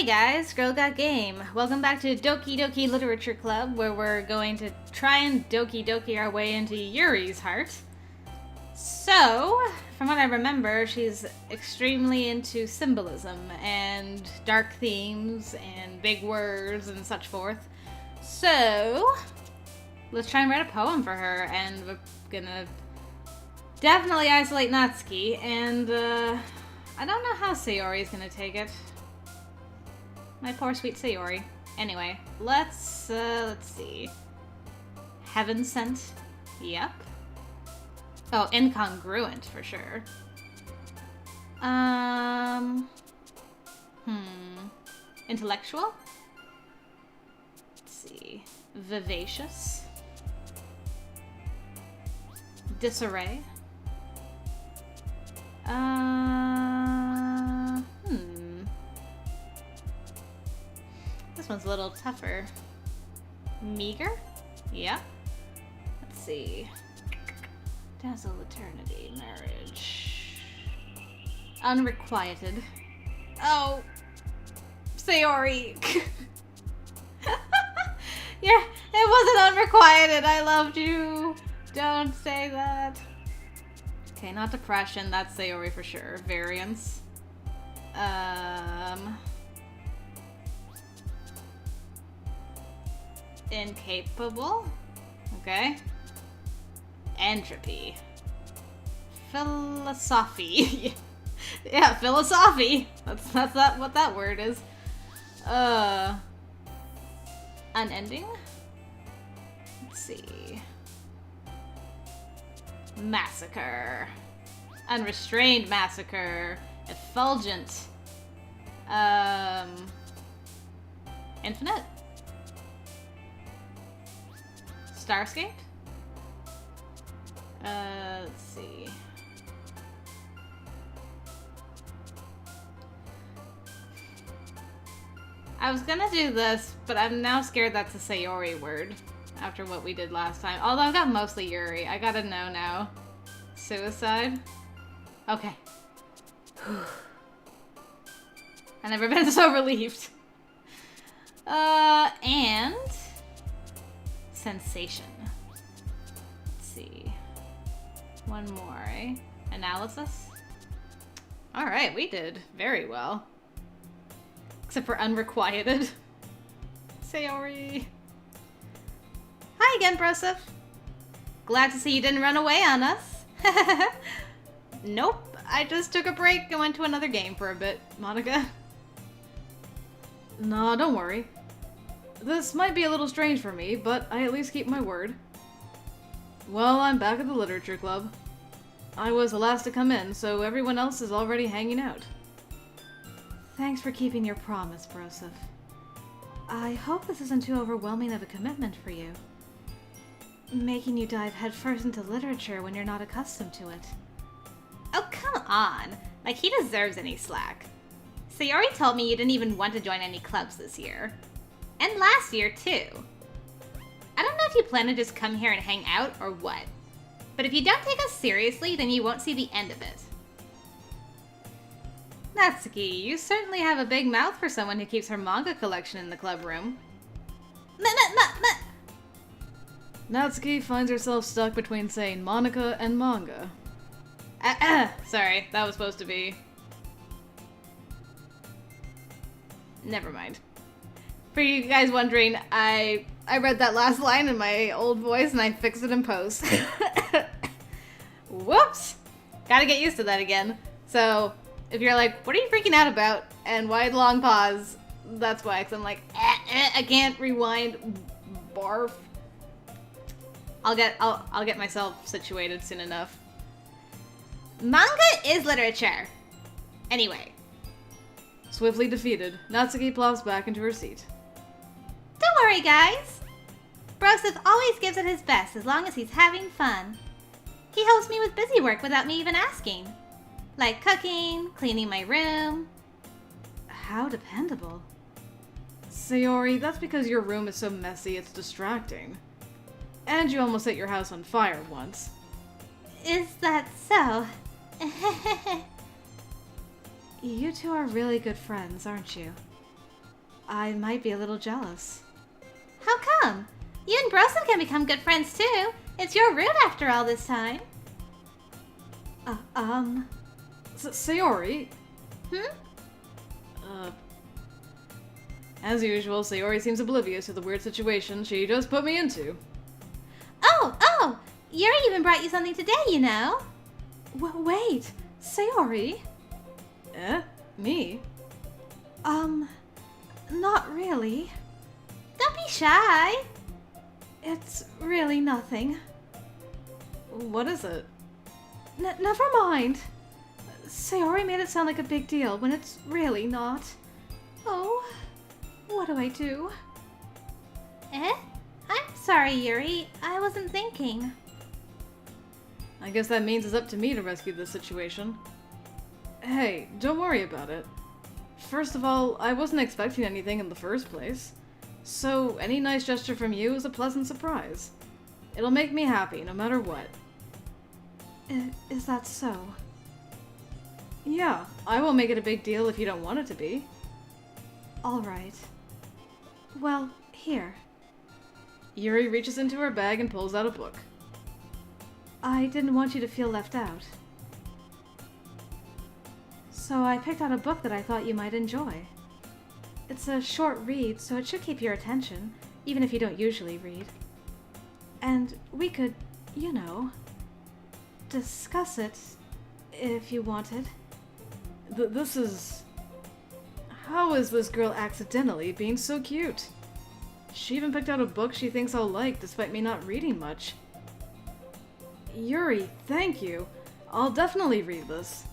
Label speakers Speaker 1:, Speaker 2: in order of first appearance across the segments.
Speaker 1: Hey guys, Girl Got Game. Welcome back to Doki Doki Literature Club, where we're going to try and Doki Doki our way into Yuri's heart. So, from what I remember, she's extremely into symbolism and dark themes and big words and such forth. So, let's try and write a poem for her, and we're gonna definitely isolate Natsuki, and I don't know how Sayori's gonna take it. My poor sweet Sayori. Anyway, let's see. Heaven sent? Yep. Oh, incongruent for sure. Intellectual? Let's see. Vivacious? Disarray? This one's a little tougher. Meager? Yeah. Let's see. Dazzle, eternity, marriage. Unrequited. Oh! Sayori! Yeah, it wasn't unrequited. I loved you. Don't say that. Okay, not depression. That's Sayori for sure. Variance. Incapable. Okay. Entropy. Philosophy. Yeah, philosophy. That's what that word is. Unending. Let's see. Massacre. Unrestrained massacre. Effulgent. Infinite. Starscape? Let's see. I was gonna do this, but I'm now scared that's a Sayori word after what we did last time. Although I've got mostly Yuri. I gotta know now. Suicide? Okay. I've never been so relieved. And sensation. Let's see. One more, eh? Analysis? Alright, we did very well. Except for unrequited. Sayori. Hi again, Broseph. Glad to see you didn't run away on us. Nope, I just took a break and went to another game for a bit, Monika. Nah, don't worry. This might be a little strange for me, but I at least keep my word. Well, I'm back at the literature club. I was the last to come in, so everyone else is already hanging out. Thanks for keeping your promise, Broseph. I hope this isn't too overwhelming of a commitment for you. Making you dive headfirst into literature when you're not accustomed to it. Oh, come on. Like, he deserves any slack. Sayori told me you didn't even want to join any clubs this year. And last year, too. I don't know if you plan to just come here and hang out or what. But if you don't take us seriously, then you won't see the end of it. Natsuki, you certainly have a big mouth for someone who keeps her manga collection in the club room. Natsuki finds herself stuck between saying Monika and manga. Sorry, that was supposed to be... Never mind. For you guys wondering, I read that last line in my old voice and I fixed it in post. Whoops! Gotta get used to that again. So, if you're like, what are you freaking out about? And why the long pause? That's why, because I'm like, I can't rewind. Barf. I'll get myself situated soon enough. Manga is literature. Anyway.
Speaker 2: Swiftly defeated, Natsuki plops back into her seat.
Speaker 1: Don't worry, guys. Broseph always gives it his best as long as he's having fun. He helps me with busy work without me even asking. Like cooking, cleaning my room.
Speaker 2: How dependable. Sayori, that's because your room is so messy it's distracting. And you almost set your house on fire once.
Speaker 1: Is that so?
Speaker 2: You two are really good friends, aren't you? I might be a little jealous.
Speaker 1: How come? You and Broseph can become good friends too. It's your route after all this time.
Speaker 2: Sayori?
Speaker 1: Hmm?
Speaker 2: As usual, Sayori seems oblivious to the weird situation she just put me into.
Speaker 1: Oh! Yuri even brought you something today, you know.
Speaker 2: Wait, Sayori? Me? Not really.
Speaker 1: Don't be shy.
Speaker 2: It's really nothing. What is it? Never mind. Sayori made it sound like a big deal when it's really not. Oh, what do I do?
Speaker 1: I'm sorry, Yuri. I wasn't thinking.
Speaker 2: I guess that means it's up to me to rescue this situation. Hey, don't worry about it. First of all, I wasn't expecting anything in the first place. So any nice gesture from you is a pleasant surprise. It'll make me happy no matter what. Is that so? Yeah, I won't make it a big deal if you don't want it to be. Alright. Well, here. Yuri reaches into her bag and pulls out a book. I didn't want you to feel left out. So I picked out a book that I thought you might enjoy. It's a short read, so it should keep your attention, even if you don't usually read. And we could, you know, discuss it if you wanted. This is... How is this girl accidentally being so cute? She even picked out a book she thinks I'll like, despite me not reading much. Yuri, thank you. I'll definitely read this.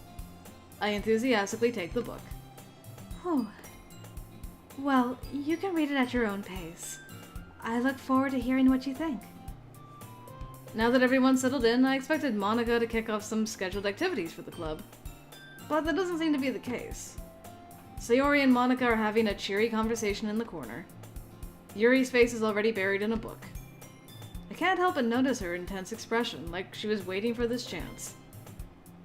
Speaker 2: I enthusiastically take the book. Oh. Well, you can read it at your own pace. I look forward to hearing what you think. Now that everyone's settled in, I expected Monika to kick off some scheduled activities for the club. But that doesn't seem to be the case. Sayori and Monika are having a cheery conversation in the corner. Yuri's face is already buried in a book. I can't help but notice her intense expression, like she was waiting for this chance.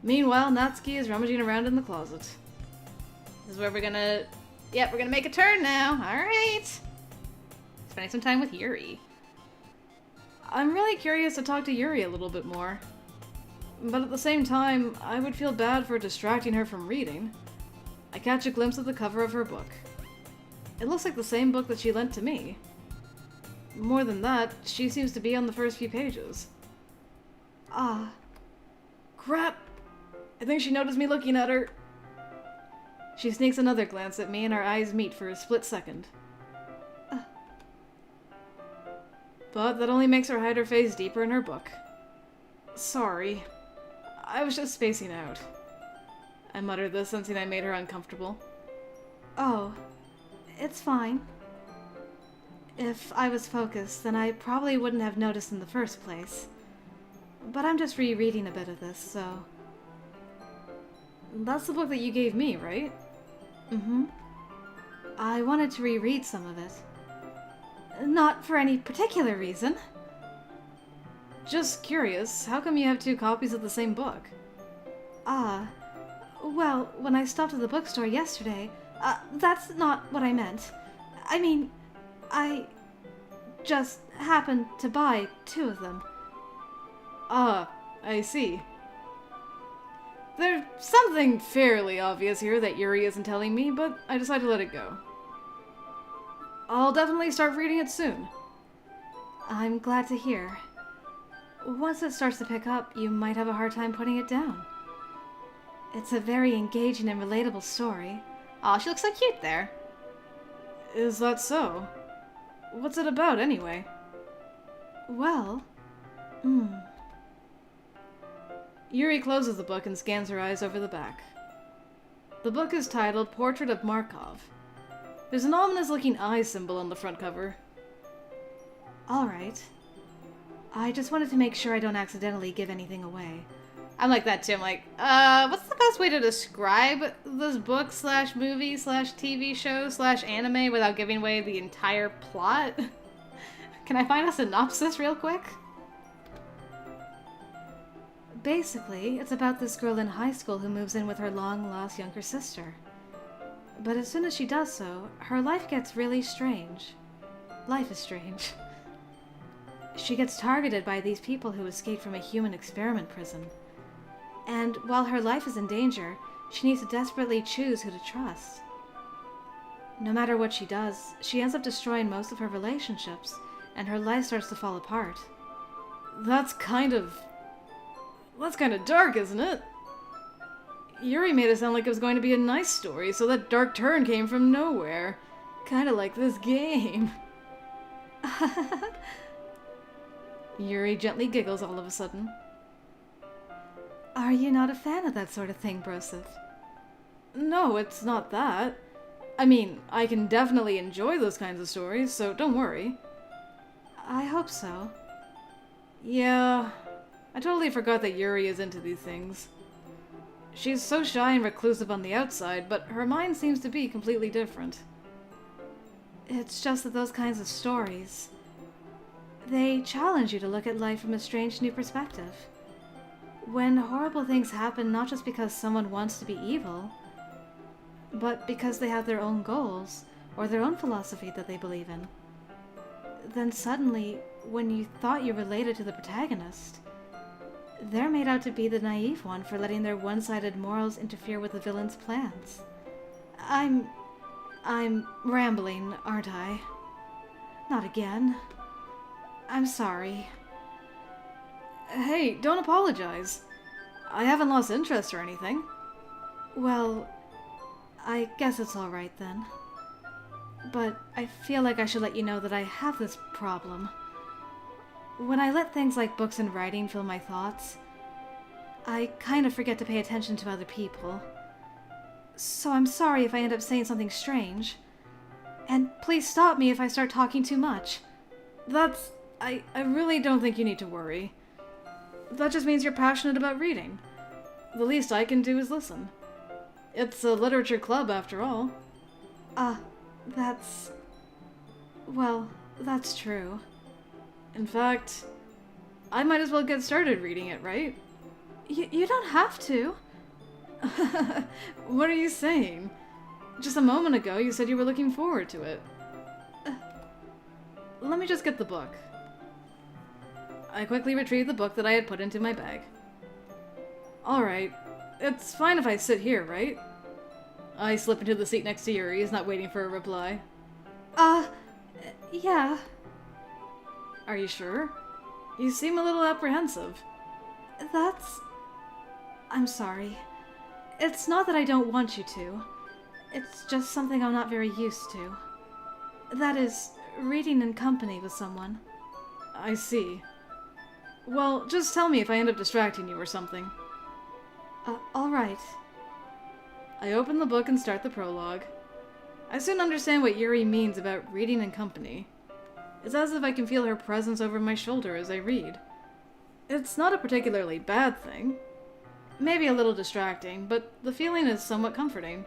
Speaker 2: Meanwhile, Natsuki is rummaging around in the closet. This is where we're gonna make a turn now. Alright. Spending some time with Yuri. I'm really curious to talk to Yuri a little bit more. But at the same time, I would feel bad for distracting her from reading. I catch a glimpse of the cover of her book. It looks like the same book that she lent to me. More than that, she seems to be on the first few pages. Crap! I think she noticed me looking at her. She sneaks another glance at me and our eyes meet for a split second. But that only makes her hide her face deeper in her book. Sorry. I was just spacing out. I muttered this, sensing I made her uncomfortable. Oh, it's fine. If I was focused, then I probably wouldn't have noticed in the first place. But I'm just rereading a bit of this, so... That's the book that you gave me, right? Mm-hmm. I wanted to reread some of it. Not for any particular reason. Just curious, how come you have two copies of the same book? Well, when I stopped at the bookstore yesterday, that's not what I meant. I mean, I just happened to buy two of them. I see. There's something fairly obvious here that Yuri isn't telling me, but I decided to let it go. I'll definitely start reading it soon. I'm glad to hear. Once it starts to pick up, you might have a hard time putting it down. It's a very engaging and relatable story.
Speaker 1: Aw, she looks so cute there.
Speaker 2: Is that so? What's it about, anyway? Well... Yuri closes the book and scans her eyes over the back. The book is titled Portrait of Markov. There's an ominous-looking eye symbol on the front cover. Alright. I just wanted to make sure I don't accidentally give anything away.
Speaker 1: I'm like that too. I'm like, what's the best way to describe this book / movie / TV show / anime without giving away the entire plot? Can I find a synopsis real quick?
Speaker 2: Basically, it's about this girl in high school who moves in with her long-lost younger sister. But as soon as she does so, her life gets really strange. Life is strange. She gets targeted by these people who escaped from a human experiment prison. And while her life is in danger, she needs to desperately choose who to trust. No matter what she does, she ends up destroying most of her relationships, and her life starts to fall apart.
Speaker 3: That's kind of dark, isn't it? Yuri made it sound like it was going to be a nice story, so that dark turn came from nowhere. Kinda like this game. Yuri gently giggles all of a sudden.
Speaker 2: Are you not a fan of that sort of thing, Broseph?
Speaker 3: No, it's not that. I mean, I can definitely enjoy those kinds of stories, so don't worry.
Speaker 2: I hope so.
Speaker 3: Yeah, I totally forgot that Yuri is into these things. She's so shy and reclusive on the outside, but her mind seems to be completely different.
Speaker 2: It's just that those kinds of stories, they challenge you to look at life from a strange new perspective. When horrible things happen not just because someone wants to be evil, but because they have their own goals or their own philosophy that they believe in, then suddenly, when you thought you related to the protagonist, they're made out to be the naive one for letting their one-sided morals interfere with the villain's plans. I'm rambling, aren't I? Not again. I'm sorry.
Speaker 3: Hey, don't apologize. I haven't lost interest or anything.
Speaker 2: Well, I guess it's all right then. But I feel like I should let you know that I have this problem. When I let things like books and writing fill my thoughts, I kind of forget to pay attention to other people. So I'm sorry if I end up saying something strange. And please stop me if I start talking too much.
Speaker 3: I really don't think you need to worry. That just means you're passionate about reading. The least I can do is listen. It's a literature club, after all.
Speaker 2: That's true.
Speaker 3: In fact, I might as well get started reading it, right?
Speaker 2: You don't have to.
Speaker 3: What are you saying? Just a moment ago, you said you were looking forward to it. Let me just get the book. I quickly retrieved the book that I had put into my bag. Alright, it's fine if I sit here, right? I slip into the seat next to Yuri, not waiting for a reply.
Speaker 2: Yeah.
Speaker 3: Are you sure? You seem a little apprehensive.
Speaker 2: I'm sorry. It's not that I don't want you to. It's just something I'm not very used to. That is, reading in company with someone.
Speaker 3: I see. Well, just tell me if I end up distracting you or something.
Speaker 2: Alright.
Speaker 3: I open the book and start the prologue. I soon understand what Yuri means about reading in company. It's as if I can feel her presence over my shoulder as I read. It's not a particularly bad thing. Maybe a little distracting, but the feeling is somewhat comforting.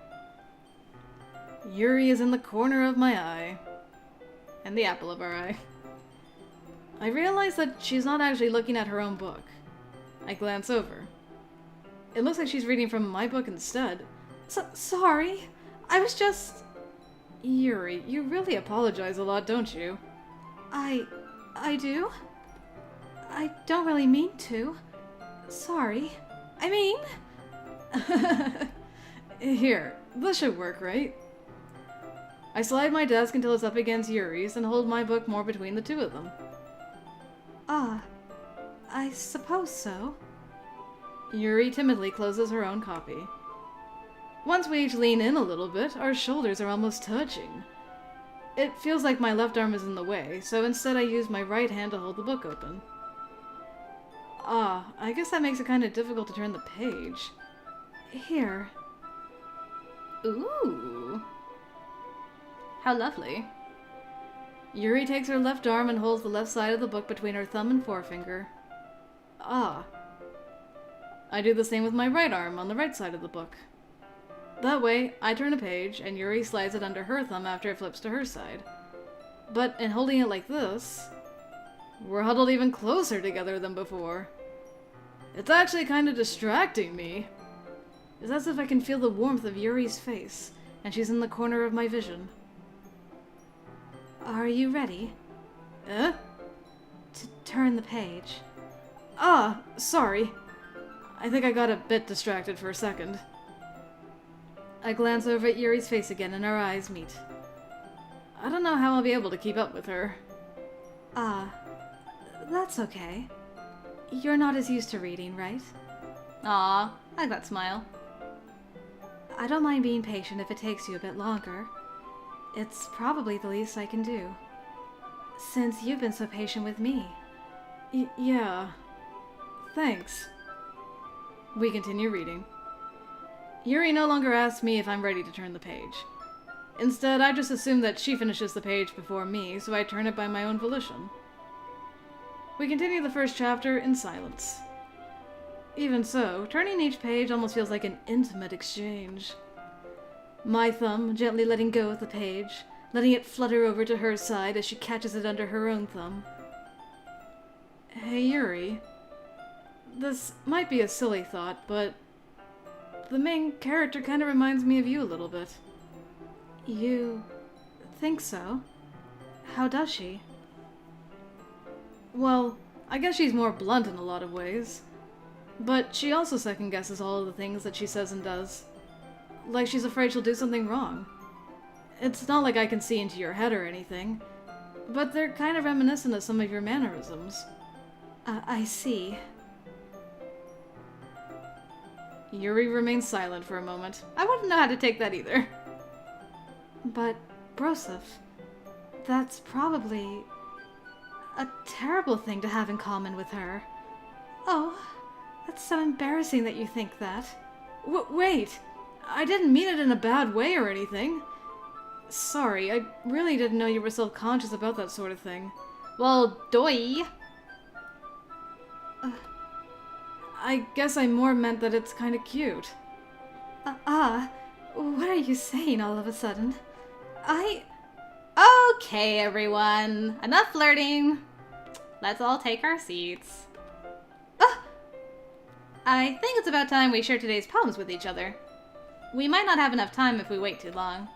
Speaker 3: Yuri is in the corner of my eye. And the apple of our eye. I realize that she's not actually looking at her own book. I glance over. It looks like she's reading from my book instead.
Speaker 2: Sorry. I was just...
Speaker 3: Yuri, you really apologize a lot, don't you?
Speaker 2: I do? I don't really mean to. Sorry. I mean...
Speaker 3: Here, this should work, right? I slide my desk until it's up against Yuri's and hold my book more between the two of them.
Speaker 2: I suppose so.
Speaker 3: Yuri timidly closes her own copy. Once we each lean in a little bit, our shoulders are almost touching. It feels like my left arm is in the way, so instead I use my right hand to hold the book open. I guess that makes it kind of difficult to turn the page.
Speaker 2: Here.
Speaker 1: Ooh. How lovely.
Speaker 3: Yuri takes her left arm and holds the left side of the book between her thumb and forefinger. I do the same with my right arm on the right side of the book. That way, I turn a page, and Yuri slides it under her thumb after it flips to her side. But in holding it like this, we're huddled even closer together than before. It's actually kind of distracting me. It's as if I can feel the warmth of Yuri's face, and she's in the corner of my vision.
Speaker 2: Are you ready?
Speaker 3: Eh?
Speaker 2: To turn the page.
Speaker 3: Ah, sorry. I think I got a bit distracted for a second. I glance over at Yuri's face again and our eyes meet. I don't know how I'll be able to keep up with her.
Speaker 2: That's okay. You're not as used to reading, right?
Speaker 1: Aw, I like that smile.
Speaker 2: I don't mind being patient if it takes you a bit longer. It's probably the least I can do. Since you've been so patient with me.
Speaker 3: Yeah. Thanks. We continue reading. Yuri no longer asks me if I'm ready to turn the page. Instead, I just assume that she finishes the page before me, so I turn it by my own volition. We continue the first chapter in silence. Even so, turning each page almost feels like an intimate exchange. My thumb gently letting go of the page, letting it flutter over to her side as she catches it under her own thumb. Hey Yuri, this might be a silly thought, but the main character kind of reminds me of you a little bit.
Speaker 2: You think so? How does she?
Speaker 3: Well, I guess she's more blunt in a lot of ways. But she also second-guesses all of the things that she says and does. Like she's afraid she'll do something wrong. It's not like I can see into your head or anything, but they're kind of reminiscent of some of your mannerisms.
Speaker 2: I see.
Speaker 3: Yuri remains silent for a moment. I wouldn't know how to take that either.
Speaker 2: But, Broseph, that's probably a terrible thing to have in common with her. Oh, that's so embarrassing that you think that.
Speaker 3: Wait! I didn't mean it in a bad way or anything. Sorry, I really didn't know you were self-conscious about that sort of thing.
Speaker 1: Well, doi.
Speaker 3: I guess I more meant that it's kind of cute.
Speaker 2: What are you saying all of a sudden?
Speaker 1: Okay, everyone. Enough flirting. Let's all take our seats. I think it's about time we share today's poems with each other. We might not have enough time if we wait too long.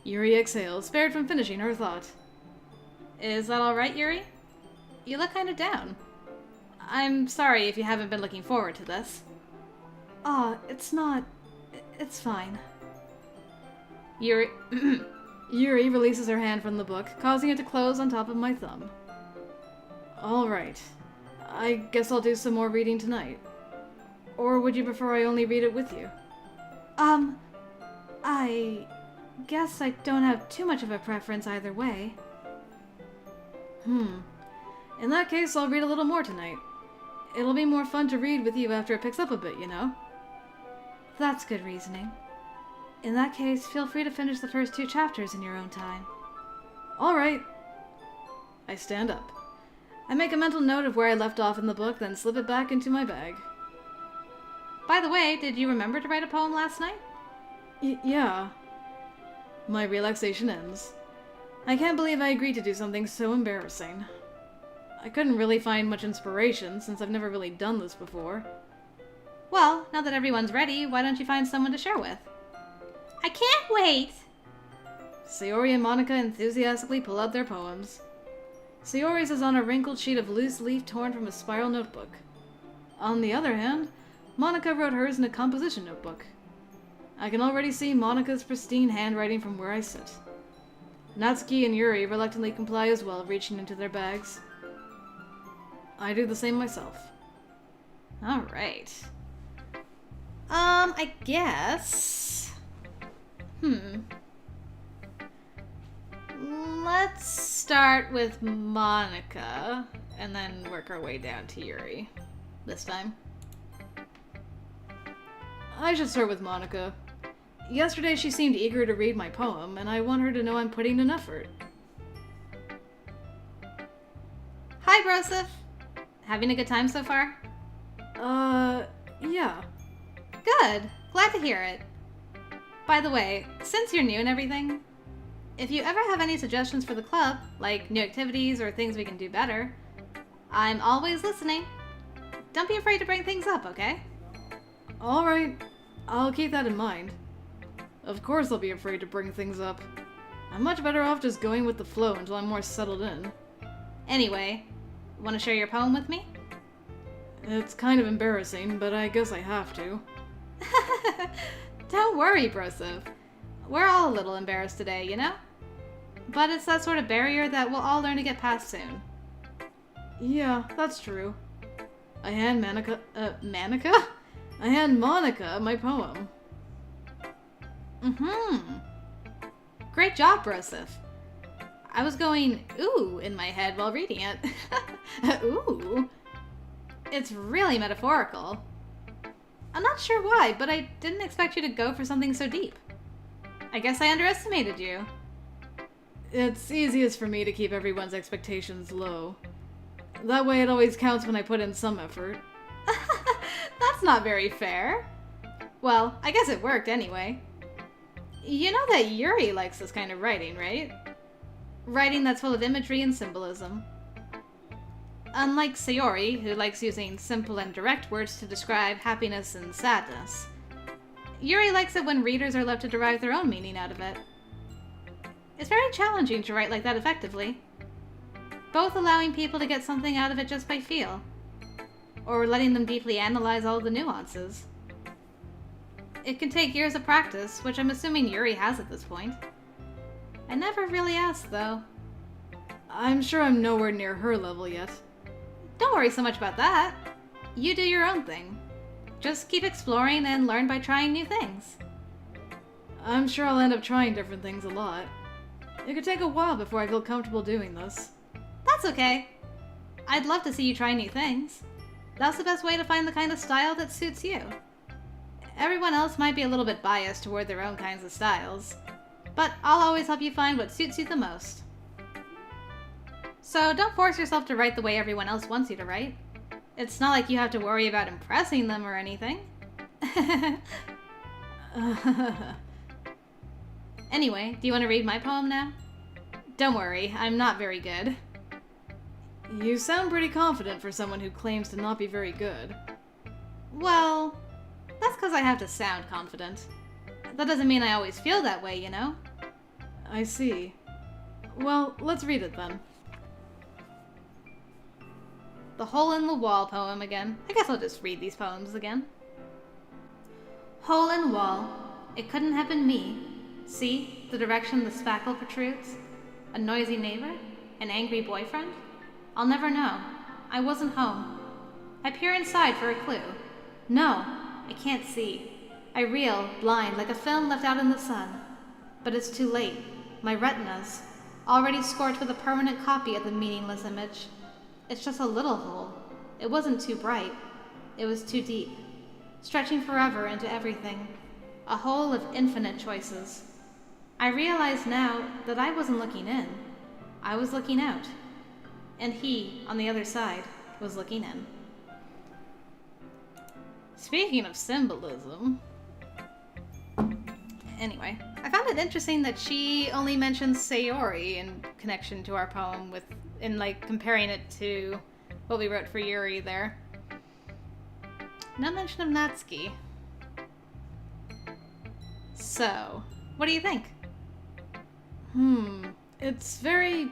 Speaker 3: Yuri exhales, spared from finishing her thought.
Speaker 1: Is that alright, Yuri? You look kind of down. I'm sorry if you haven't been looking forward to this.
Speaker 2: It's not... It's fine.
Speaker 1: Yuri...
Speaker 3: Yuri releases her hand from the book, causing it to close on top of my thumb. Alright. I guess I'll do some more reading tonight. Or would you prefer I only read it with you?
Speaker 2: I guess I don't have too much of a preference either way.
Speaker 3: In that case, I'll read a little more tonight. It'll be more fun to read with you after it picks up a bit, you know?
Speaker 2: That's good reasoning. In that case, feel free to finish the first 2 chapters in your own time.
Speaker 3: Alright. I stand up. I make a mental note of where I left off in the book, then slip it back into my bag.
Speaker 1: By the way, did you remember to write a poem last night?
Speaker 3: Yeah. My relaxation ends. I can't believe I agreed to do something so embarrassing. I couldn't really find much inspiration, since I've never really done this before.
Speaker 1: Well, now that everyone's ready, why don't you find someone to share with? I can't wait!
Speaker 3: Sayori and Monika enthusiastically pull out their poems. Sayori's is on a wrinkled sheet of loose leaf torn from a spiral notebook. On the other hand, Monika wrote hers in a composition notebook. I can already see Monika's pristine handwriting from where I sit. Natsuki and Yuri reluctantly comply as well, reaching into their bags. I do the same myself.
Speaker 1: Alright. I guess... Let's start with Monika, and then work our way down to Yuri. This time.
Speaker 3: I should start with Monika. Yesterday she seemed eager to read my poem, and I want her to know I'm putting in effort.
Speaker 1: Hi, Broseph! Having a good time so far?
Speaker 3: Yeah.
Speaker 1: Good. Glad to hear it. By the way, since you're new and everything, if you ever have any suggestions for the club, like new activities or things we can do better, I'm always listening. Don't be afraid to bring things up, okay?
Speaker 3: Alright. I'll keep that in mind. Of course I'll be afraid to bring things up. I'm much better off just going with the flow until I'm more settled in.
Speaker 1: Anyway, want to share your poem with me?
Speaker 3: It's kind of embarrassing, but I guess I have to.
Speaker 1: Don't worry, Broseph. We're all a little embarrassed today, you know? But it's that sort of barrier that we'll all learn to get past soon.
Speaker 3: Yeah, that's true. I hand Monika my poem.
Speaker 1: Great job, Broseph. I was going ooh in my head while reading it. Ooh. It's really metaphorical. I'm not sure why, but I didn't expect you to go for something so deep. I guess I underestimated you.
Speaker 3: It's easiest for me to keep everyone's expectations low. That way it always counts when I put in some effort.
Speaker 1: That's not very fair. Well, I guess it worked anyway. You know that Yuri likes this kind of writing, right? Writing that's full of imagery and symbolism. Unlike Sayori, who likes using simple and direct words to describe happiness and sadness, Yuri likes it when readers are left to derive their own meaning out of it. It's very challenging to write like that effectively, both allowing people to get something out of it just by feel, or letting them deeply analyze all the nuances. It can take years of practice, which I'm assuming Yuri has at this point. I never really asked, though.
Speaker 3: I'm sure I'm nowhere near her level yet.
Speaker 1: Don't worry so much about that. You do your own thing. Just keep exploring and learn by trying new things.
Speaker 3: I'm sure I'll end up trying different things a lot. It could take a while before I feel comfortable doing this.
Speaker 1: That's okay. I'd love to see you try new things. That's the best way to find the kind of style that suits you. Everyone else might be a little bit biased toward their own kinds of styles, but I'll always help you find what suits you the most. So don't force yourself to write the way everyone else wants you to write. It's not like you have to worry about impressing them or anything. Anyway, do you want to read my poem now? Don't worry, I'm not very good.
Speaker 3: You sound pretty confident for someone who claims to not be very good.
Speaker 1: Well, that's because I have to sound confident. That doesn't mean I always feel that way, you know?
Speaker 3: I see. Well, let's read it then.
Speaker 1: The Hole in the Wall poem again. I guess I'll just read these poems again. Hole in wall. It couldn't have been me. See, the direction the spackle protrudes? A noisy neighbor? An angry boyfriend? I'll never know. I wasn't home. I peer inside for a clue. No, I can't see. I reel, blind, like a film left out in the sun. But it's too late. My retinas, already scorched with a permanent copy of the meaningless image. It's just a little hole. It wasn't too bright. It was too deep, stretching forever into everything. A hole of infinite choices. I realize now that I wasn't looking in. I was looking out. And he, on the other side, was looking in. Speaking of symbolism... Anyway, I found it interesting that she only mentions Sayori in connection to our poem comparing it to what we wrote for Yuri there. No mention of Natsuki. So, what do you think?
Speaker 3: It's very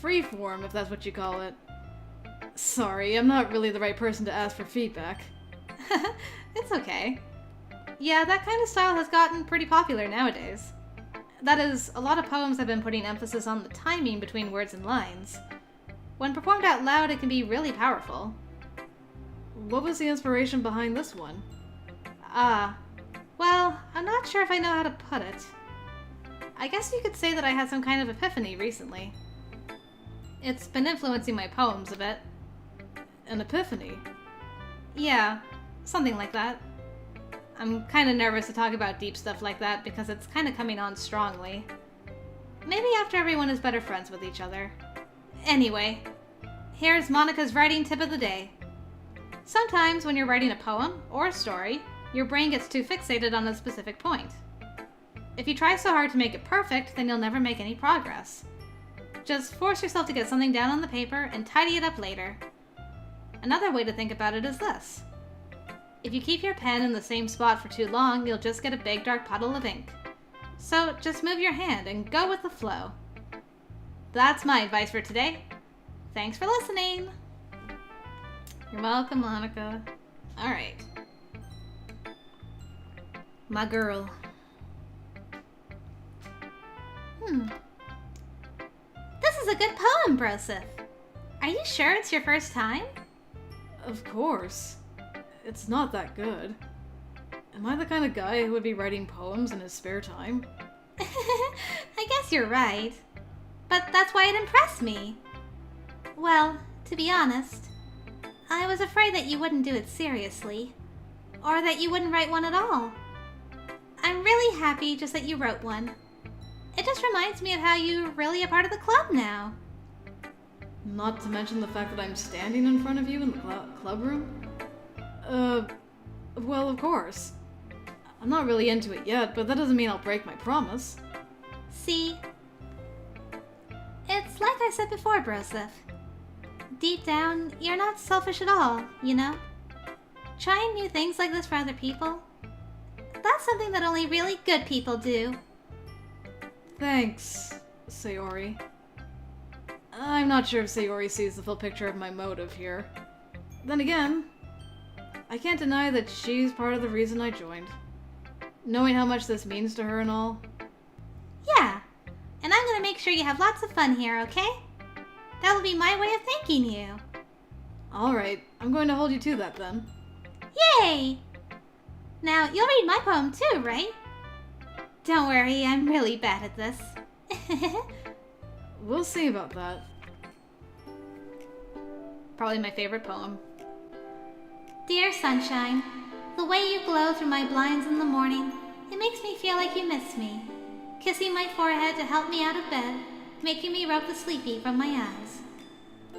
Speaker 3: freeform, if that's what you call it. Sorry, I'm not really the right person to ask for feedback.
Speaker 1: It's okay. Yeah, that kind of style has gotten pretty popular nowadays. That is, a lot of poems have been putting emphasis on the timing between words and lines. When performed out loud, it can be really powerful.
Speaker 3: What was the inspiration behind this one?
Speaker 1: Well, I'm not sure if I know how to put it. I guess you could say that I had some kind of epiphany recently. It's been influencing my poems a bit.
Speaker 3: An epiphany?
Speaker 1: Yeah, something like that. I'm kind of nervous to talk about deep stuff like that because it's kind of coming on strongly. Maybe after everyone is better friends with each other. Anyway, here's Monika's writing tip of the day. Sometimes when you're writing a poem or a story, your brain gets too fixated on a specific point. If you try so hard to make it perfect, then you'll never make any progress. Just force yourself to get something down on the paper and tidy it up later. Another way to think about it is this. If you keep your pen in the same spot for too long, you'll just get a big dark puddle of ink. So just move your hand and go with the flow. That's my advice for today. Thanks for listening. You're welcome, Monika. All right. My girl.
Speaker 2: This is a good poem, Broseph. Are you sure it's your first time?
Speaker 3: Of course. It's not that good. Am I the kind of guy who would be writing poems in his spare time?
Speaker 2: I guess you're right. But that's why it impressed me. Well, to be honest, I was afraid that you wouldn't do it seriously. Or that you wouldn't write one at all. I'm really happy just that you wrote one. It just reminds me of how you're really a part of the club now.
Speaker 3: Not to mention the fact that I'm standing in front of you in the club room? Well, of course. I'm not really into it yet, but that doesn't mean I'll break my promise.
Speaker 2: See? It's like I said before, Broseph. Deep down, you're not selfish at all, you know? Trying new things like this for other people, that's something that only really good people do.
Speaker 3: Thanks, Sayori. I'm not sure if Sayori sees the full picture of my motive here. Then again, I can't deny that she's part of the reason I joined. Knowing how much this means to her and all.
Speaker 2: Yeah, and I'm gonna make sure you have lots of fun here, okay? That'll be my way of thanking you.
Speaker 3: Alright, I'm going to hold you to that then.
Speaker 2: Yay! Now, you'll read my poem too, right? Don't worry, I'm really bad at this.
Speaker 3: We'll see about that.
Speaker 1: Probably my favorite poem.
Speaker 2: Dear sunshine, the way you glow through my blinds in the morning, it makes me feel like you miss me. Kissing my forehead to help me out of bed, making me rub the sleepy from my eyes.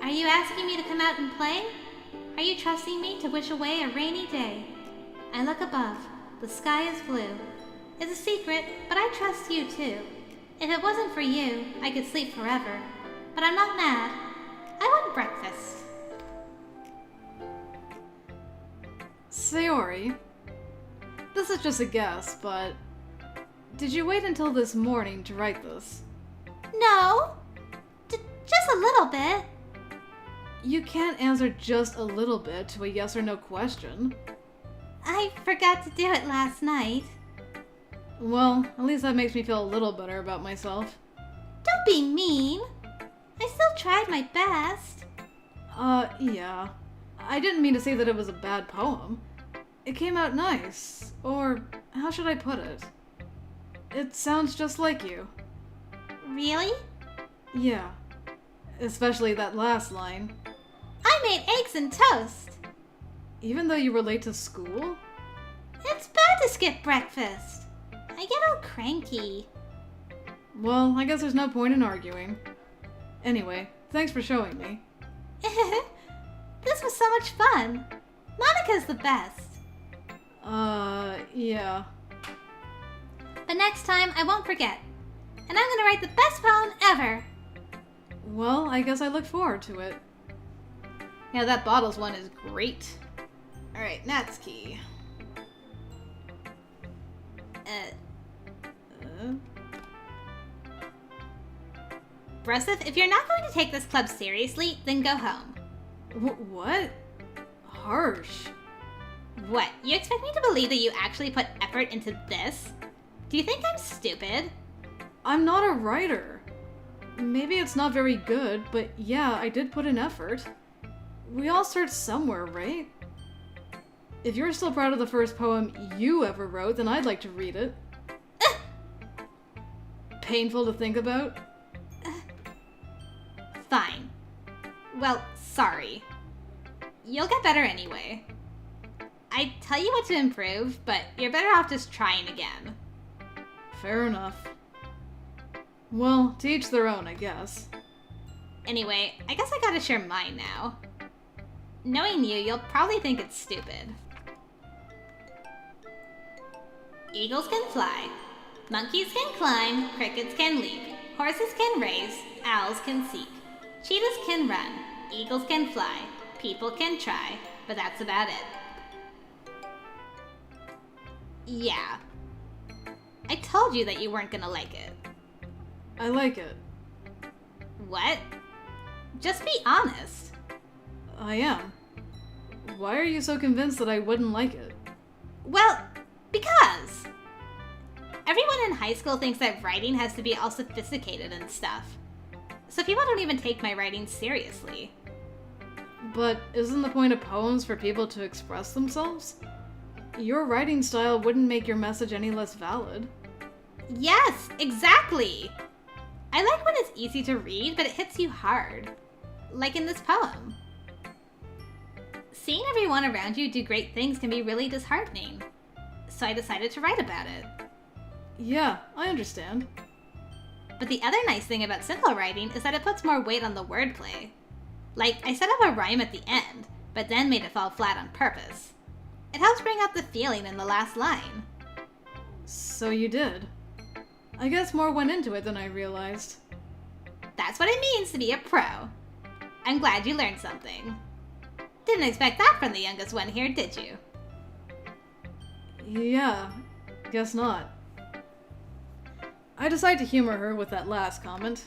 Speaker 2: Are you asking me to come out and play? Are you trusting me to wish away a rainy day? I look above. The sky is blue. It's a secret, but I trust you too. If it wasn't for you, I could sleep forever. But I'm not mad. I want breakfast.
Speaker 3: Sayori, this is just a guess, but did you wait until this morning to write this?
Speaker 2: No. Just a little bit.
Speaker 3: You can't answer just a little bit to a yes or no question.
Speaker 2: I forgot to do it last night.
Speaker 3: Well, at least that makes me feel a little better about myself.
Speaker 2: Don't be mean. I still tried my best.
Speaker 3: Yeah. I didn't mean to say that it was a bad poem. It came out nice. Or, how should I put it? It sounds just like you.
Speaker 2: Really?
Speaker 3: Yeah. Especially that last line.
Speaker 2: I made eggs and toast.
Speaker 3: Even though you were late to school?
Speaker 2: It's bad to skip breakfast. I get all cranky.
Speaker 3: Well, I guess there's no point in arguing. Anyway, thanks for showing me.
Speaker 2: This was so much fun. Monika's the best.
Speaker 3: Yeah.
Speaker 2: But next time, I won't forget. And I'm gonna write the best poem ever.
Speaker 3: Well, I guess I look forward to it.
Speaker 1: Yeah, that bottles one is great. Alright, Natsuki.
Speaker 2: Broseph, if you're not going to take this club seriously, then go home.
Speaker 3: What? Harsh.
Speaker 2: What? You expect me to believe that you actually put effort into this? Do you think I'm stupid?
Speaker 3: I'm not a writer. Maybe it's not very good, but yeah, I did put in effort. We all start somewhere, right? If you're still proud of the first poem you ever wrote, then I'd like to read it. Painful to think about?
Speaker 1: Fine. Well, sorry. You'll get better anyway. I tell you what to improve, but you're better off just trying again.
Speaker 3: Fair enough. Well, to each their own, I guess.
Speaker 1: Anyway, I guess I gotta share mine now. Knowing you, you'll probably think it's stupid. Eagles can fly. Monkeys can climb. Crickets can leap. Horses can race. Owls can seek. Cheetahs can run. Eagles can fly. People can try. But that's about it. Yeah. I told you that you weren't gonna like it.
Speaker 3: I like it.
Speaker 1: What? Just be honest.
Speaker 3: I am. Why are you so convinced that I wouldn't like it?
Speaker 1: Well, because everyone in high school thinks that writing has to be all sophisticated and stuff. So people don't even take my writing seriously.
Speaker 3: But isn't the point of poems for people to express themselves? Your writing style wouldn't make your message any less valid.
Speaker 1: Yes, exactly. I like when it's easy to read, but it hits you hard. Like in this poem. Seeing everyone around you do great things can be really disheartening. So I decided to write about it.
Speaker 3: Yeah, I understand.
Speaker 1: But the other nice thing about simple writing is that it puts more weight on the wordplay. Like, I set up a rhyme at the end, but then made it fall flat on purpose. It helps bring out the feeling in the last line.
Speaker 3: So you did. I guess more went into it than I realized.
Speaker 1: That's what it means to be a pro. I'm glad you learned something. Didn't expect that from the youngest one here, did you?
Speaker 3: Yeah, guess not. I decided to humor her with that last comment.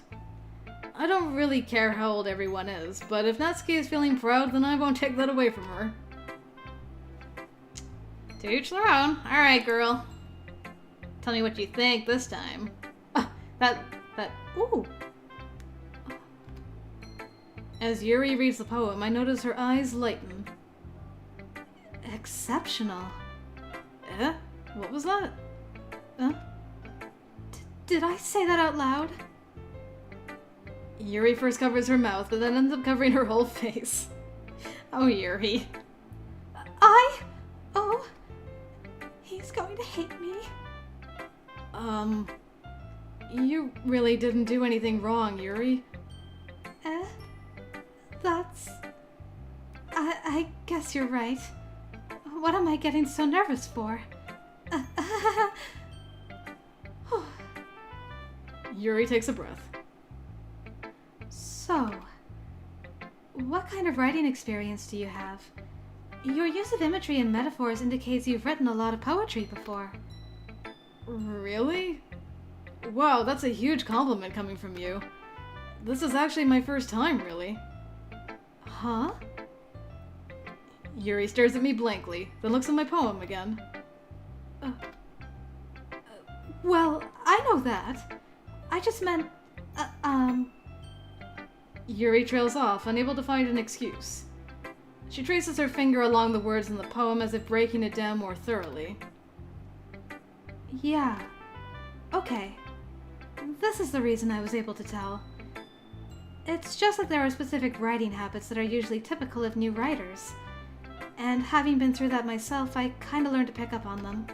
Speaker 3: I don't really care how old everyone is, but if Natsuki is feeling proud, then I won't take that away from her.
Speaker 1: To each their own. Alright, girl. Tell me what you think this time. Ooh.
Speaker 3: As Yuri reads the poem, I notice her eyes lighten.
Speaker 2: Exceptional.
Speaker 3: Eh? What was that? Huh?
Speaker 2: Did I say that out loud?
Speaker 3: Yuri first covers her mouth, but then ends up covering her whole face.
Speaker 1: Oh, Yuri.
Speaker 2: Oh. He's going to hate me.
Speaker 3: You really didn't do anything wrong, Yuri.
Speaker 2: That's... I guess you're right. What am I getting so nervous for?
Speaker 3: Yuri takes a breath.
Speaker 2: So, what kind of writing experience do you have? Your use of imagery and metaphors indicates you've written a lot of poetry before.
Speaker 3: Really? Wow, that's a huge compliment coming from you. This is actually my first time, really.
Speaker 2: Huh?
Speaker 3: Yuri stares at me blankly, then looks at my poem again.
Speaker 2: Well, I know that. I just meant,
Speaker 3: Yuri trails off, unable to find an excuse. She traces her finger along the words in the poem as if breaking it down more thoroughly.
Speaker 2: Yeah. Okay. This is the reason I was able to tell. It's just that there are specific writing habits that are usually typical of new writers. And having been through that myself, I kinda learned to pick up on them.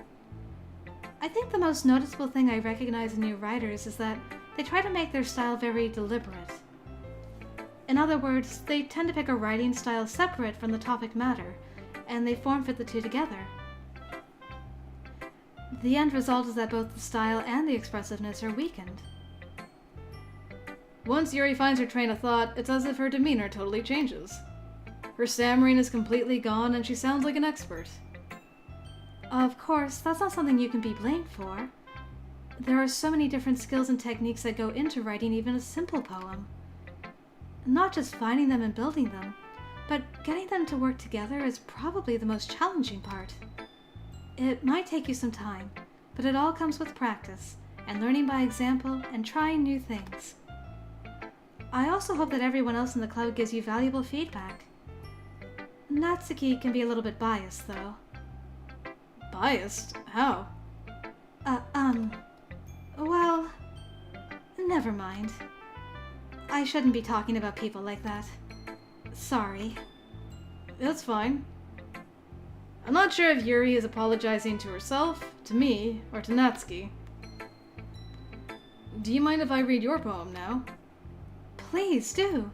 Speaker 2: I think the most noticeable thing I recognize in new writers is that they try to make their style very deliberate. In other words, they tend to pick a writing style separate from the topic matter, and they form-fit the two together. The end result is that both the style and the expressiveness are weakened.
Speaker 3: Once Yuri finds her train of thought, it's as if her demeanor totally changes. Her stammering is completely gone, and she sounds like an expert.
Speaker 2: Of course, that's not something you can be blamed for. There are so many different skills and techniques that go into writing even a simple poem. Not just finding them and building them, but getting them to work together is probably the most challenging part. It might take you some time, but it all comes with practice, and learning by example, and trying new things. I also hope that everyone else in the club gives you valuable feedback. Natsuki can be a little bit biased, though.
Speaker 3: Biased? How?
Speaker 2: Well, never mind. I shouldn't be talking about people like that. Sorry.
Speaker 3: That's fine. I'm not sure if Yuri is apologizing to herself, to me, or to Natsuki. Do you mind if I read your poem now?
Speaker 2: Please do.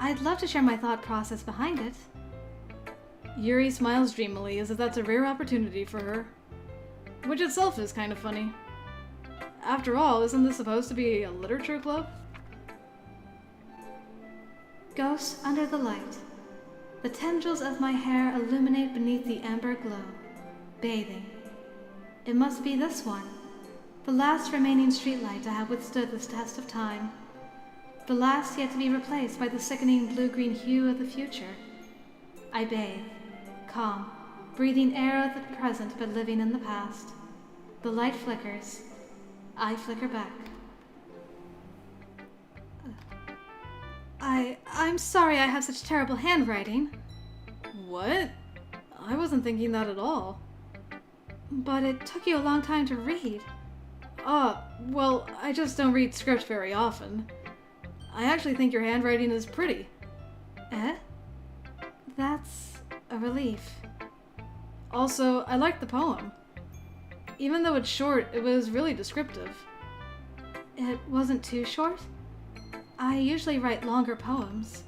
Speaker 2: I'd love to share my thought process behind it.
Speaker 3: Yuri smiles dreamily as if that's a rare opportunity for her. Which itself is kind of funny. After all, isn't this supposed to be a literature club?
Speaker 2: Ghost under the light. The tendrils of my hair illuminate beneath the amber glow, bathing. It must be this one. The last remaining streetlight to have withstood this test of time. The last yet to be replaced by the sickening blue-green hue of the future. I bathe, calm, breathing air of the present but living in the past. The light flickers. I flicker back. I'm sorry I have such terrible handwriting.
Speaker 3: What? I wasn't thinking that at all.
Speaker 2: But it took you a long time to read.
Speaker 3: Well, I just don't read script very often. I actually think your handwriting is pretty.
Speaker 2: Eh? That's a relief.
Speaker 3: Also, I liked the poem. Even though it's short, it was really descriptive.
Speaker 2: It wasn't too short? I usually write longer poems.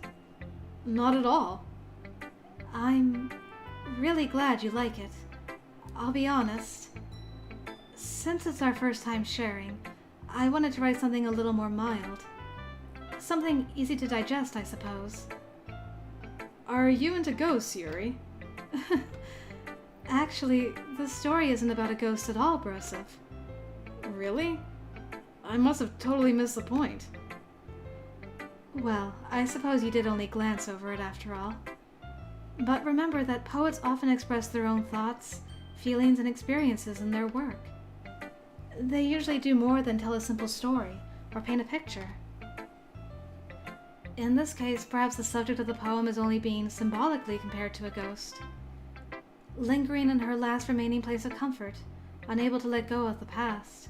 Speaker 3: Not at all.
Speaker 2: I'm really glad you like it. I'll be honest. Since it's our first time sharing, I wanted to write something a little more mild. Something easy to digest, I suppose.
Speaker 3: Are you into ghosts, Yuri?
Speaker 2: Actually, the story isn't about a ghost at all, Broseph.
Speaker 3: Really? I must have totally missed the point.
Speaker 2: Well, I suppose you did only glance over it after all. But remember that poets often express their own thoughts, feelings, and experiences in their work. They usually do more than tell a simple story or paint a picture. In this case, perhaps the subject of the poem is only being symbolically compared to a ghost, lingering in her last remaining place of comfort, unable to let go of the past,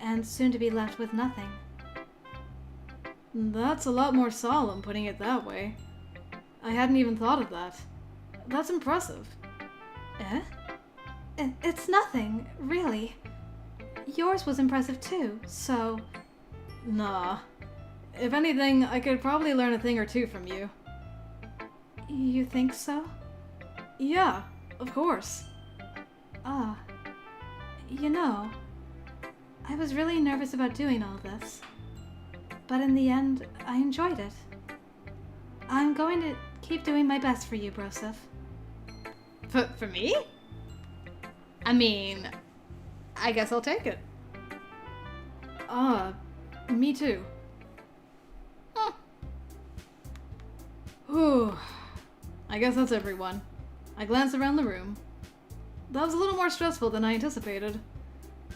Speaker 2: and soon to be left with nothing.
Speaker 3: That's a lot more solemn, putting it that way. I hadn't even thought of that. That's impressive.
Speaker 2: Eh? It's nothing, really. Yours was impressive too, so...
Speaker 3: Nah. If anything, I could probably learn a thing or two from you.
Speaker 2: You think so?
Speaker 3: Yeah, of course.
Speaker 2: You know, I was really nervous about doing all this. But in the end, I enjoyed it. I'm going to keep doing my best for you, Broseph.
Speaker 1: For me? I mean, I guess I'll take it.
Speaker 3: Me too.
Speaker 1: Whew.
Speaker 3: I guess that's everyone. I glanced around the room. That was a little more stressful than I anticipated.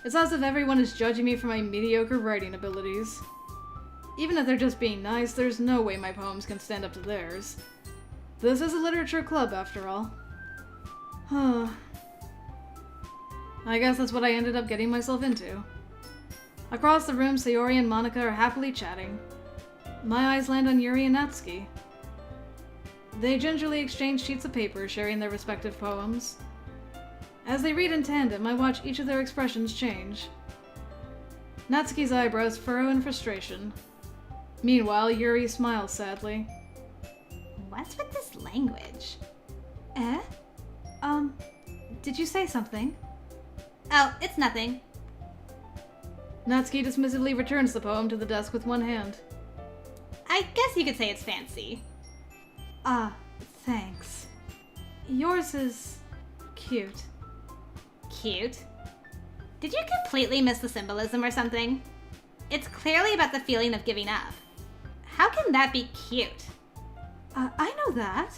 Speaker 3: It's as if everyone is judging me for my mediocre writing abilities. Even if they're just being nice, there's no way my poems can stand up to theirs. This is a literature club, after all. I guess that's what I ended up getting myself into. Across the room, Sayori and Monika are happily chatting. My eyes land on Yuri and Natsuki. They gingerly exchange sheets of paper, sharing their respective poems. As they read in tandem, I watch each of their expressions change. Natsuki's eyebrows furrow in frustration. Meanwhile, Yuri smiles sadly.
Speaker 1: What's with this language?
Speaker 2: Eh? Did you say something?
Speaker 1: Oh, it's nothing.
Speaker 3: Natsuki dismissively returns the poem to the desk with one hand.
Speaker 1: I guess you could say it's fancy.
Speaker 2: Thanks. Yours is cute.
Speaker 1: Cute? Did you completely miss the symbolism or something? It's clearly about the feeling of giving up. How can that be cute?
Speaker 2: I know that.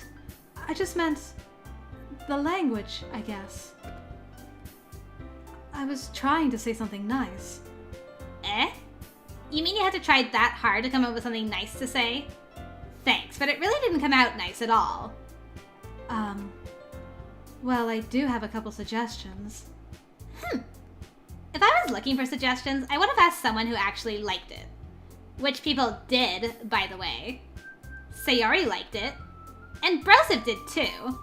Speaker 2: I just meant the language, I guess. I was trying to say something nice.
Speaker 1: Eh? You mean you had to try that hard to come up with something nice to say? Thanks, but it really didn't come out nice at all.
Speaker 2: Well, I do have a couple suggestions.
Speaker 1: If I was looking for suggestions, I would have asked someone who actually liked it. Which people did, by the way. Sayori liked it. And Broseph did too.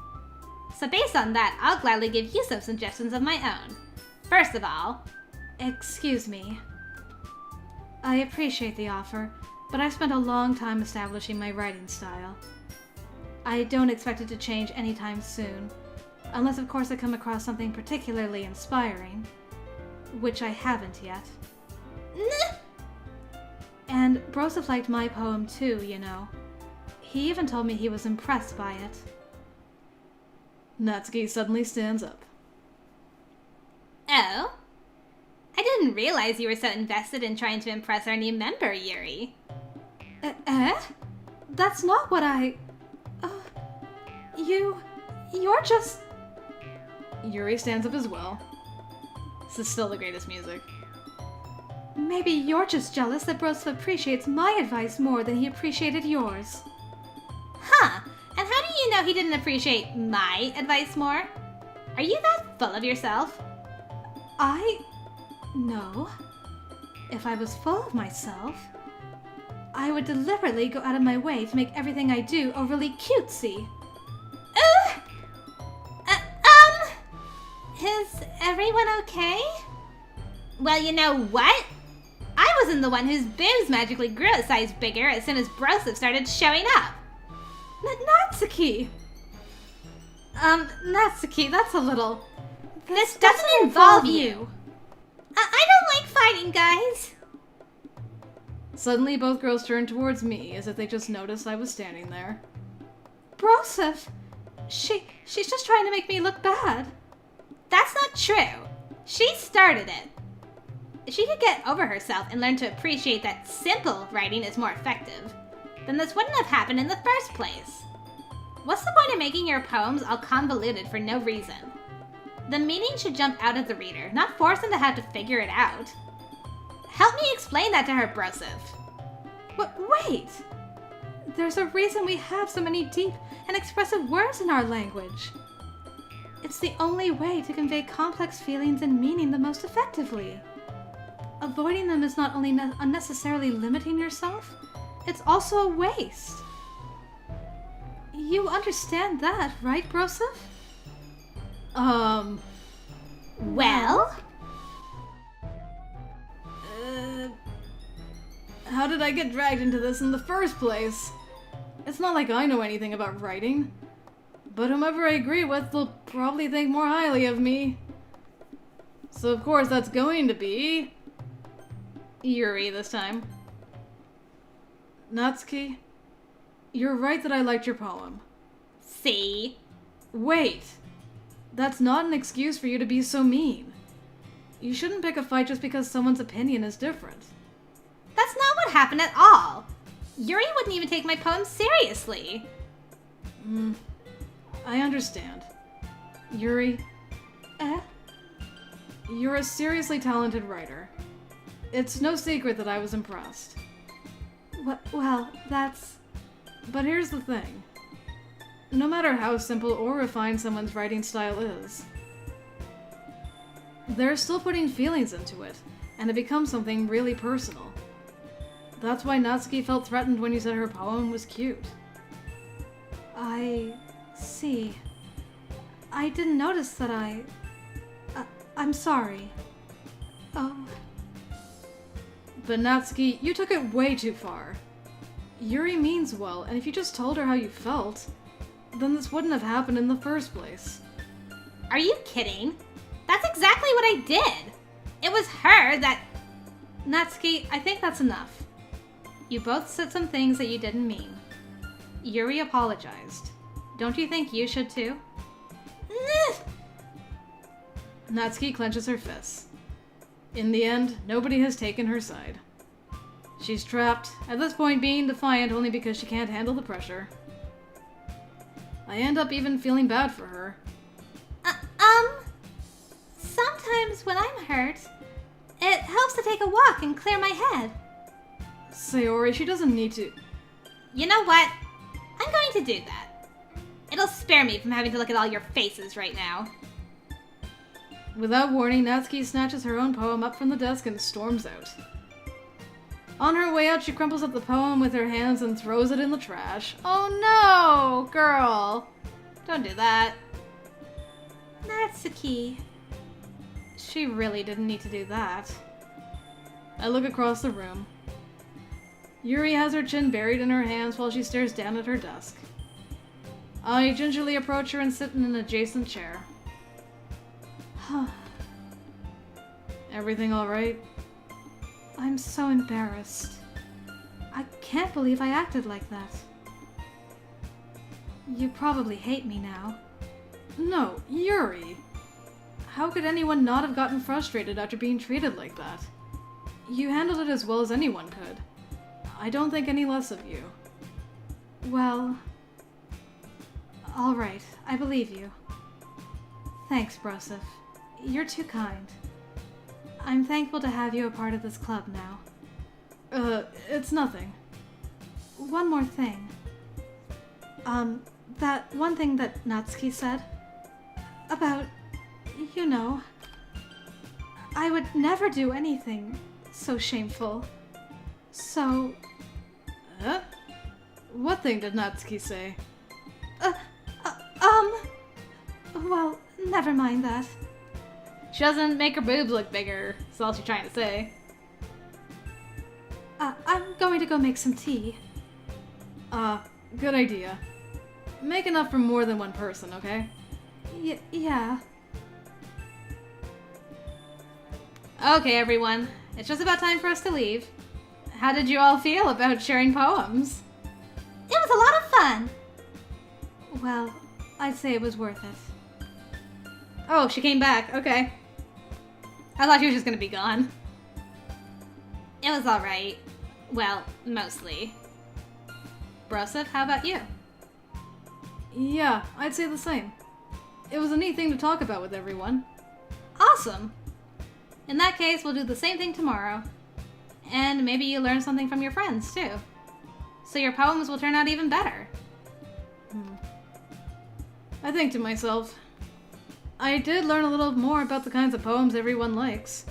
Speaker 1: So based on that, I'll gladly give you some suggestions of my own. First of all...
Speaker 2: Excuse me. I appreciate the offer, but I've spent a long time establishing my writing style. I don't expect it to change anytime soon, unless of course I come across something particularly inspiring, which I haven't yet. And Broseph liked my poem too, you know. He even told me he was impressed by it.
Speaker 3: Natsuki suddenly stands up.
Speaker 1: Oh? didn't realize you were so invested in trying to impress our new member, Yuri.
Speaker 2: That's not what I... You're just...
Speaker 3: Yuri stands up as well. This is still the greatest music.
Speaker 2: Maybe you're just jealous that Broseph appreciates my advice more than he appreciated yours.
Speaker 1: Huh, and how do you know he didn't appreciate my advice more? Are you that full of yourself?
Speaker 2: No. If I was full of myself, I would deliberately go out of my way to make everything I do overly cutesy.
Speaker 1: Is everyone okay? Well, you know what? I wasn't the one whose boobs magically grew a size bigger as soon as Broseph started showing up.
Speaker 2: Natsuki! Natsuki, that's a little...
Speaker 1: This doesn't involve you. I don't like fighting, guys.
Speaker 3: Suddenly, both girls turn towards me as if they just noticed I was standing there.
Speaker 2: Broseph! She's just trying to make me look bad.
Speaker 1: That's not true. She started it. If she could get over herself and learn to appreciate that simple writing is more effective, then this wouldn't have happened in the first place. What's the point of making your poems all convoluted for no reason? The meaning should jump out at the reader, not force them to have to figure it out. Help me explain that to her, Broseph.
Speaker 2: But wait! There's a reason we have so many deep and expressive words in our language. It's the only way to convey complex feelings and meaning the most effectively. Avoiding them is not only unnecessarily limiting yourself, it's also a waste. You understand that, right, Broseph?
Speaker 1: Well?
Speaker 3: How did I get dragged into this in the first place? It's not like I know anything about writing. But whomever I agree with will probably think more highly of me. So of course that's going to be... Yuri this time. Natsuki, you're right that I liked your poem.
Speaker 1: See?
Speaker 3: Wait! That's not an excuse for you to be so mean. You shouldn't pick a fight just because someone's opinion is different.
Speaker 1: That's not what happened at all. Yuri wouldn't even take my poems seriously.
Speaker 3: I understand. Yuri, you're a seriously talented writer. It's no secret that I was impressed.
Speaker 2: Well, that's...
Speaker 3: But here's the thing. No matter how simple or refined someone's writing style is, they're still putting feelings into it, and it becomes something really personal. That's why Natsuki felt threatened when you said her poem was cute.
Speaker 2: I see. I didn't notice that I'm sorry. Oh.
Speaker 3: But Natsuki, you took it way too far. Yuri means well, and if you just told her how you felt, then this wouldn't have happened in the first place.
Speaker 1: Are you kidding? That's exactly what I did. It was her that...
Speaker 2: Natsuki, I think that's enough. You both said some things that you didn't mean. Yuri apologized. Don't you think you should too?
Speaker 3: Natsuki clenches her fists. In the end, nobody has taken her side. She's trapped, at this point being defiant only because she can't handle the pressure. I end up even feeling bad for her.
Speaker 1: Sometimes when I'm hurt, it helps to take a walk and clear my head.
Speaker 3: Sayori, she doesn't need to...
Speaker 1: You know what? I'm going to do that. It'll spare me from having to look at all your faces right now.
Speaker 3: Without warning, Natsuki snatches her own poem up from the desk and storms out. On her way out, she crumples up the poem with her hands and throws it in the trash. Oh no, girl! Don't do that.
Speaker 2: Natsuki. She really didn't need to do that.
Speaker 3: I look across the room. Yuri has her chin buried in her hands while she stares down at her desk. I gingerly approach her and sit in an adjacent chair. Everything all right?
Speaker 2: I'm so embarrassed. I can't believe I acted like that. You probably hate me now.
Speaker 3: No, Yuri. How could anyone not have gotten frustrated after being treated like that? You handled it as well as anyone could. I don't think any less of you.
Speaker 2: Well... Alright, I believe you. Thanks, Broseph. You're too kind. I'm thankful to have you a part of this club now.
Speaker 3: It's nothing.
Speaker 2: One more thing. That one thing that Natsuki said. About, you know... I would never do anything so shameful. So...
Speaker 3: What thing did Natsuki say?
Speaker 2: Well, never mind that.
Speaker 1: She doesn't make her boobs look bigger, that's all she's trying to say.
Speaker 2: I'm going to go make some tea.
Speaker 3: Good idea. Make enough for more than one person, okay?
Speaker 2: Yeah.
Speaker 1: Okay, everyone. It's just about time for us to leave. How did you all feel about sharing poems?
Speaker 2: It was a lot of fun! Well, I'd say it was worth it.
Speaker 1: Oh, she came back. Okay. I thought she was just gonna be gone. It was alright. Well, mostly. Broseph, how about you?
Speaker 3: Yeah, I'd say the same. It was a neat thing to talk about with everyone.
Speaker 1: Awesome! In that case, we'll do the same thing tomorrow. And maybe you learn something from your friends, too. So your poems will turn out even better.
Speaker 3: I think to myself, I did learn a little more about the kinds of poems everyone likes.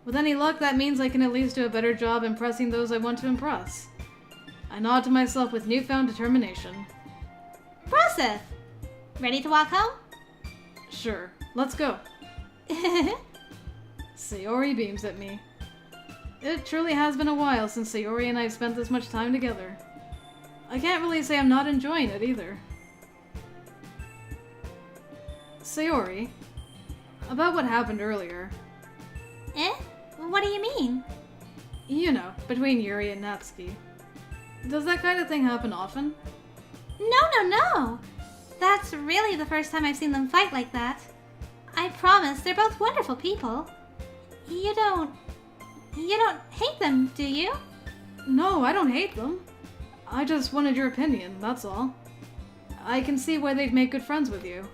Speaker 3: With any luck, that means I can at least do a better job impressing those I want to impress. I nod to myself with newfound determination.
Speaker 1: Broseph! Ready to walk home?
Speaker 3: Sure, let's go. Sayori beams at me. It truly has been a while since Sayori and I have spent this much time together. I can't really say I'm not enjoying it either. Sayori, about what happened earlier.
Speaker 1: What do you mean?
Speaker 3: You know, between Yuri and Natsuki. Does that kind of thing happen often?
Speaker 1: No. That's really the first time I've seen them fight like that. I promise, they're both wonderful people. You don't hate them, do you?
Speaker 3: No, I don't hate them. I just wanted your opinion, that's all. I can see why they'd make good friends with you.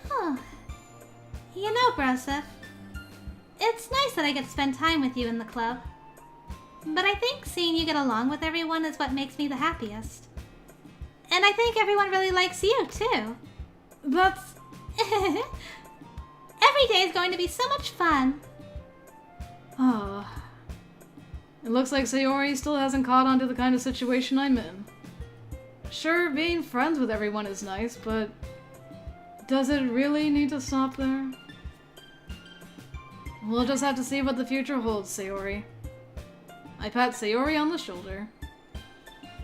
Speaker 1: Huh. You know, Broseph, it's nice that I get to spend time with you in the club. But I think seeing you get along with everyone is what makes me the happiest. And I think everyone really likes you, too.
Speaker 3: That's...
Speaker 1: Every day is going to be so much fun.
Speaker 3: Oh. It looks like Sayori still hasn't caught on to the kind of situation I'm in. Sure, being friends with everyone is nice, but... does it really need to stop there? We'll just have to see what the future holds, Sayori. I pat Sayori on the shoulder.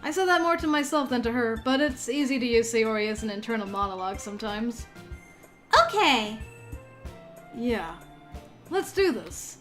Speaker 3: I said that more to myself than to her, but it's easy to use Sayori as an internal monologue sometimes.
Speaker 1: Okay.
Speaker 3: Yeah. Let's do this.